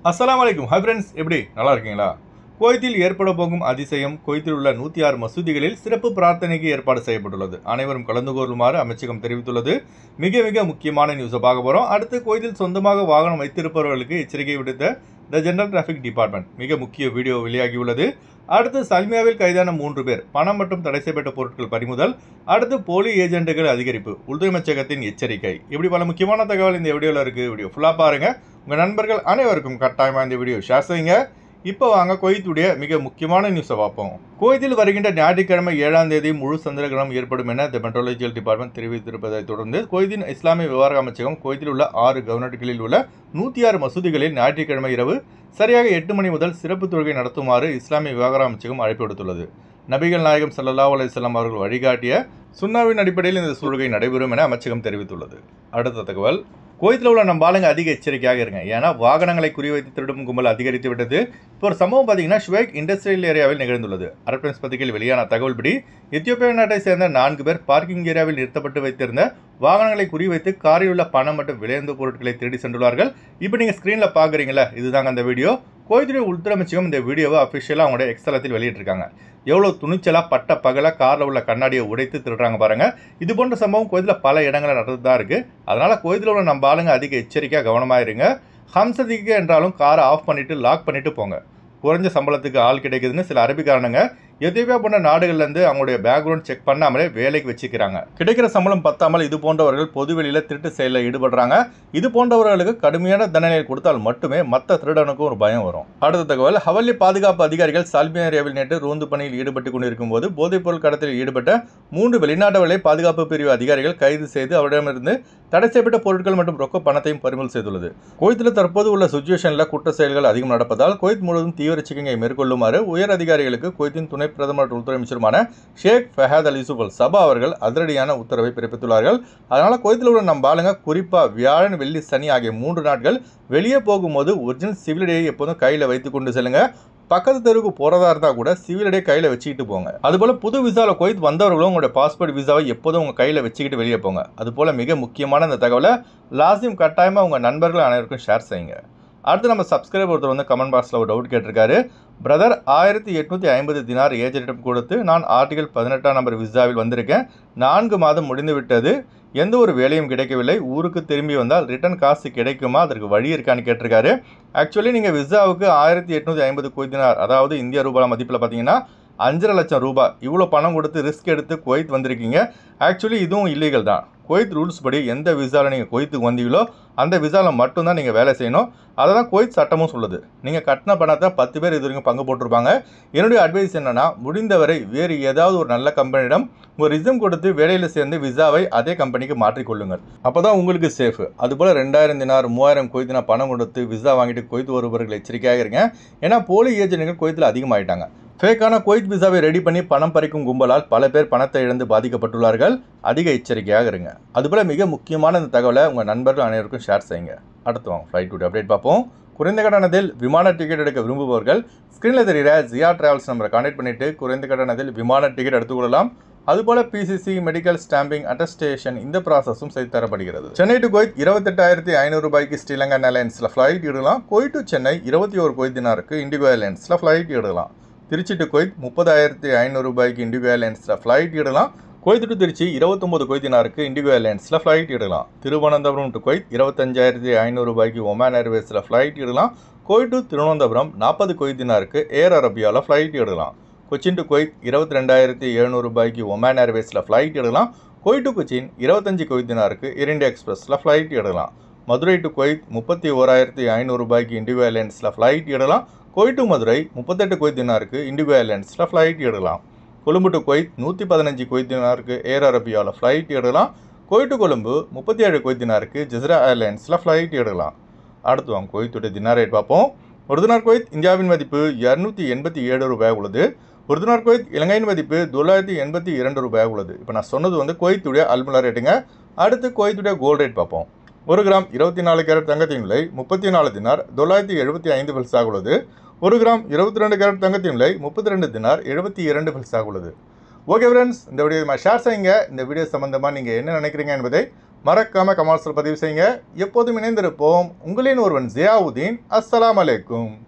அஸ்ஸலாமு அலைக்கும். Hi friends, எப்படி நல்லா இருக்கீங்களா? குவைத்தில் ஏற்பட போகும் அதிசயம். குவைத்தில் உள்ள 106 மசூதிகளில் சிறப்பு பிரார்த்தனைக்கு ஏற்பாடு செய்யப்பட்டுள்ளது. அனைவரும் கலந்து கொள்ளுமாறு அமைச்சகம் தெரிவித்துள்ளது. மிக மிக முக்கியமான நியூஸை பார்க்க போகிறோம். அடுத்து குவைத்தில் சொந்தமாக வாகனம் வைத்திருப்பவர்களுக்கு எச்சரிக்கை விடுத்த த ஜெனரல் டிராஃபிக் டிபார்ட்மெண்ட் மிக முக்கிய வீடியோ வெளியாகியுள்ளது. அடுத்து சல்மியாவில் கைதான 3 பேர், பணம் மற்றும் தடை செய்யப்பட்ட பொருட்கள் பறிமுதல். அடுத்து போலி ஏஜென்ட்டுகள் அதிகரிப்பு, உள்துறை அமைச்சகத்தின் எச்சரிக்கை. இப்படி பல முக்கியமான தகவல் இந்த வீடியோவில் இருக்குது. வீடியோ ஃபுல்லாக பாருங்கள். உங்கள் நண்பர்கள் அனைவருக்கும் கட்டாயமாக இந்த வீடியோ ஷேர் செய்யுங்க. இப்போ வாங்க குவைத்துடைய மிக முக்கியமான நியூஸை பார்ப்போம். குவைத்தில் வருகின்ற ஞாயிற்றுக்கிழமை 7ஆம் தேதி முழு சந்திரகிரகணம் ஏற்படும் என த மெட்ரோலஜிக்கல் டிபார்ட்மெண்ட் தெரிவித்திருப்பதை தொடர்ந்து குவைத்தின் இஸ்லாமிய விவகார அமைச்சகம் குவைத்தில் உள்ள 6 கவர்னர்களில் உள்ள 106 மசூதிகளில் ஞாயிற்றுக்கிழமை இரவு சரியாக 8 மணி முதல் சிறப்பு தொழுகை நடத்துமாறு இஸ்லாமிய விவகார அமைச்சகம் அழைப்பு விடுத்துள்ளது. நபிகள் நாயகம் ஸல்லல்லாஹு அலைஹி வஸல்லம் அவர்கள் வழிகாட்டிய சுன்னாவின் அடிப்படையில் இந்த தொழுகை நடைபெறும் என அமைச்சகம் தெரிவித்துள்ளது. அடுத்த தகவல், குவைத்தில் உள்ள நம்ம ஆளுங்க அதிக எச்சரிக்கையாக இருங்க. ஏன்னா வாகனங்களை குறிவைத்து திருடும் கும்பல் அதிகரித்து விட்டது. இப்போ ஒரு சம்பவம் பார்த்தீங்கன்னா ஷுவைக் இண்டஸ்ட்ரியல் ஏரியாவில் நிகழ்ந்துள்ளது. அரபு டைம்ஸ் பத்திரிகையில் வெளியான தகவல்படி எத்தியோப்பியா நாட்டை சேர்ந்த 4 பேர் பார்க்கிங் ஏரியாவில் நிறுத்தப்பட்டு வைத்திருந்த வாகனங்களை குறிவைத்து காரில் உள்ள பணம் மற்றும் விலையுந்த பொருட்களை திருடி சென்றுள்ளார்கள். இப்போ நீங்கள் ஸ்க்ரீனில் பார்க்குறீங்களா, இதுதாங்க அந்த வீடியோ. குவைத்துடைய உள்துறை அமைச்சகம் இந்த வீடியோவை அஃபிஷியலாக அவங்களுடைய எக்ஸ் தளத்தில் வெளியிட்டிருக்காங்க. எவ்வளோ துணிச்சலாக பட்ட பகலாக காரில் உள்ள கண்ணாடியை உடைத்து திருடுறாங்க பாருங்கள். இது போன்ற சம்பவம் குவைத்தில் பல இடங்களில் நடந்து தான் இருக்குது. அதனால் குவைத்தில் உள்ள நம்ம ஆளுங்க அதிக எச்சரிக்கையாக கவனமாக இருங்க. ஹம்சதிக்கு என்றாலும் காரை ஆஃப் பண்ணிவிட்டு லாக் பண்ணிவிட்டு போங்க. குறைஞ்ச சம்பளத்துக்கு ஆள் கிடைக்குதுன்னு சில அரபிக்காரனுங்க எத்தியோப்பியா போன்ற நாடுகள்லேருந்து அவங்களுடைய பேக்ரவுண்ட் செக் பண்ணாமலே வேலைக்கு வச்சுக்கிறாங்க. கிடைக்கிற சம்பளம் பத்தாமல் இது போன்றவர்கள் பொதுவெளியில் திருட்டு செயலில் ஈடுபடுறாங்க. இது போன்றவர்களுக்கு கடுமையான தண்டனையை கொடுத்தால் மட்டுமே மற்ற திருடனுக்கும் ஒரு பயம் வரும். அடுத்த தகவல், ஹவல்லி பாதுகாப்பு அதிகாரிகள் சால்மியா ஏரியாவில் நேற்று ரோந்து பணியில் ஈடுபட்டு கொண்டிருக்கும் போது போதைப்பொருள் கடத்தலில் ஈடுபட்ட 3 வெளிநாட்டவர்களை பாதுகாப்பு பிரிவு அதிகாரிகள் கைது செய்து அவரிடமிருந்து தடை செய்யப்பட்ட பொருட்கள் மற்றும் ரொக்க பணத்தையும் பறிமுதல் செய்துள்ளது. குவைத்தில் தற்போது உள்ள சுச்சுவேஷனில் குற்ற செயல்கள் அதிகம் நடப்பதால் குவைத் முழுவதும் தீவிர சிகிச்சையை மேற்கொள்ளுமாறு உயர் அதிகாரிகளுக்கு குவைத்தின் துணை பிரதமர் உள்துறை அமைச்சருமான ஷேக் ஃபஹத் அல் யூசுப் அல் சபா அவர்கள் அதிரடியான உத்தரவை பிறப்பித்துள்ளார்கள். அதனால் குவைத்தில் உள்ள நம்ம ஆளுங்க குறிப்பாக வியாழன், வெள்ளி, சனி ஆகிய 3 நாட்கள் வெளியே போகும்போது ஒரிஜினல் சிவில் ஐடியை எப்போதும் கையில் வைத்து கொண்டு செல்லுங்க. பக்கத்து தெருவுக்கு போகிறதா இருந்தால் கூட சிவில் ஐடியை கையில் வச்சுக்கிட்டு போங்க. அதுபோல் புது விசாவில் குவைத் வந்தவர்களும் உங்களுடைய பாஸ்போர்ட் விசாவை எப்போதும் உங்கள் கையில் வச்சுக்கிட்டு வெளியே போங்க. அதுபோல் மிக முக்கியமான இந்த தகவலை லாசிம் கட்டாயமாக உங்கள் நண்பர்கள் அனைவருக்கும் ஷேர் செய்யுங்க. அடுத்து நம்ம சப்ஸ்கிரைபர் ஒருத்தர் வந்து கமெண்ட் பாக்ஸில் ஒரு டவுட் கேட்டிருக்காரு. பிரதர், 1850 தினார் ஏஜென்ட்டிடம் கொடுத்து நான் ஆர்டிகல் 18ஆம் நம்பர் விசாவில் வந்திருக்கேன். 4 மாதம் முடிந்து விட்டது. எந்த ஒரு வேலையும் கிடைக்கவில்லை. ஊருக்கு திரும்பி வந்தால் ரிட்டர்ன் காசு கிடைக்குமா, அதற்கு வழி இருக்கான்னு கேட்டிருக்காரு. ஆக்சுவலி நீங்கள் விசாவுக்கு 1850 குவைத் தினார், அதாவது இந்திய ரூபாய் மதிப்பில் பார்த்தீங்கன்னா 5.5 லட்சம் ரூபாய், இவ்வளோ பணம் கொடுத்து ரிஸ்க் எடுத்து குவைத் வந்திருக்கீங்க. ஆக்சுவலி இதுவும் இல்லீகல் தான். குவைத் ரூல்ஸ் படி எந்த விசாவில் நீங்கள் குவைத்துக்கு வந்தீங்களோ அந்த விசாவில் மட்டும்தான் நீங்கள் வேலை செய்யணும். அதை தான் குவைத் சட்டமும் சொல்லுது. நீங்கள் கட்டின பணத்தை 10 பேர் இது வரைக்கும் பங்கு போட்டிருப்பாங்க. என்னுடைய அட்வைஸ் என்னென்னா, முடிந்தவரை வேறு ஏதாவது ஒரு நல்ல கம்பெனியிடம் ஒரு ரிசம் கொடுத்து வேலையில் சேர்ந்து விசாவை அதே கம்பெனிக்கு மாற்றிக்கொள்ளுங்கள். அப்போ தான் உங்களுக்கு சேஃபு. அதுபோல் 2000 தினார், 3000 குவைத் தினார் பணம் கொடுத்து விசா வாங்கிட்டு குவைத் வருபவர்கள் எச்சரிக்கையாக இருங்க. ஏன்னா போலி ஏஜென்ட்டுகள் குவைத்தில் அதிகமாகிட்டாங்க. ஃபேக்கான குவைத் விசாவை ரெடி பண்ணி பணம் பறிக்கும் கும்பலால் பல பேர் பணத்தை இழந்து பாதிக்கப்பட்டுள்ளார்கள். அதிக எச்சரிக்கையாக இருங்க. அதுபோல் மிக முக்கியமான இந்த தகவலை உங்கள் நண்பர்கள் அனைவருக்கும் ஷேர் செய்யுங்க. அடுத்து வாங்க ஃப்ளைட் டுடே அப்டேட் பார்ப்போம். குறைந்த கட்டணத்தில் விமான டிக்கெட் எடுக்க விரும்புபவர்கள் ஸ்க்ரீனில் தெரிகிற ஜியா டிராவல்ஸ் நம்பரை கான்டெக்ட் பண்ணிவிட்டு குறைந்த கட்டணத்தில் விமான டிக்கெட் எடுத்துக்கொள்ளலாம். அதுபோல் பிசிசி, மெடிக்கல், ஸ்டாம்பிங், அட்டஸ்டேஷன் இந்த ப்ராசஸும் செய்து தரப்படுகிறது. சென்னை டு குவைத் 28,500 ரூபாய்க்கு ஸ்ரீலங்கா ஏர்லைன்ஸில் ஃப்ளைட் எடுக்கலாம். குவைத் டு சென்னை 21 குவைத் தினாருக்கு இண்டிகோ ஏர்லைன்ஸில் ஃப்ளைட் எடுக்கலாம். திருச்சி டு குவைத் 30,500 ரூபாய்க்கு இண்டிகோ ஏர்லைன்ஸில் ஃப்ளைட் இடலாம். குவைத் டு திருச்சி 29 குவைத் தினாருக்கு இண்டிகோ ஏர்லைன்ஸில் ஃப்ளைட் இடலாம். திருவனந்தபுரம் டு குவைத் 25,500 ரூபாய்க்கு ஒமான் ஏர்வேஸில் ஃப்ளைட் இடலாம். குவைத் டு திருவனந்தபுரம் 40 குவைத் தினாருக்கு ஏர் அரபியாவில் ஃப்ளைட் இடலாம். கொச்சின் டு குவைத் 22,700 ரூபாய்க்கு ஒமான் ஏர்வேஸில் ஃப்ளைட் இடலாம். குவைத் டு கொச்சின் 25 குவைத் தினாருக்கு ஏர் இந்தியா எக்ஸ்பிரஸில் ஃப்ளைட் இடலாம். மதுரை டு குவைத் 31,500 ரூபாய்க்கு இண்டிகோ ஏர்லைன்ஸில் ஃப்ளைட் இடலாம். குவைத் டு மதுரை 38 குவைத் தினாருக்கு இண்டிகோ ஏர்லைன்ஸில் ஃப்ளைட் எடுக்கலாம். கொழும்பு டு குவைத் 115 குவைத் தினாருக்கு ஏர் அரபியாவில் ஃப்ளைட் எடுக்கலாம். குவைத் டு கொழும்பு 37 குவைத் தினாருக்கு ஜஸ்ரா ஏர்லைன்ஸில் ஃப்ளைட் எடுக்கலாம். அடுத்து வாங்க குவைத்துடைய தினார் ரேட் பார்ப்போம். ஒரு தினார் குவைத் இந்தியாவின் மதிப்பு 287 ரூபாய் உள்ளது. ஒரு தினார் குவைத் இலங்கையின் மதிப்பு 982 ரூபாய் உள்ளது. இப்போ நான் சொன்னது வந்து குவைத்துடைய அல்முலா ரேட்டுங்க. அடுத்து குவைத்துடைய கோல்ட் ரேட் பார்ப்போம். 1 கிராம் 24 கேரட் தங்கத்தின் விலை 34 தினார் 975 பைசாக உள்ளது. 1 கிராம் 22 கேரட் தங்கத்தின் விலை 32 தினார் 72 பைசாக உள்ளது. ஓகே ஃப்ரெண்ட்ஸ், இந்த வீடியோ ஷேர் செய்யுங்க. இந்த வீடியோ சம்பந்தமாக நீங்கள் என்ன நினைக்கிறீங்க என்பதை மறக்காம கமெண்ட்ஸில் பதிவு செய்யுங்க. எப்போதும் இணைந்திருப்போம். உங்களின் ஒருவன் ஜியாவுதீன். அஸ்ஸலாமு அலைக்கும்.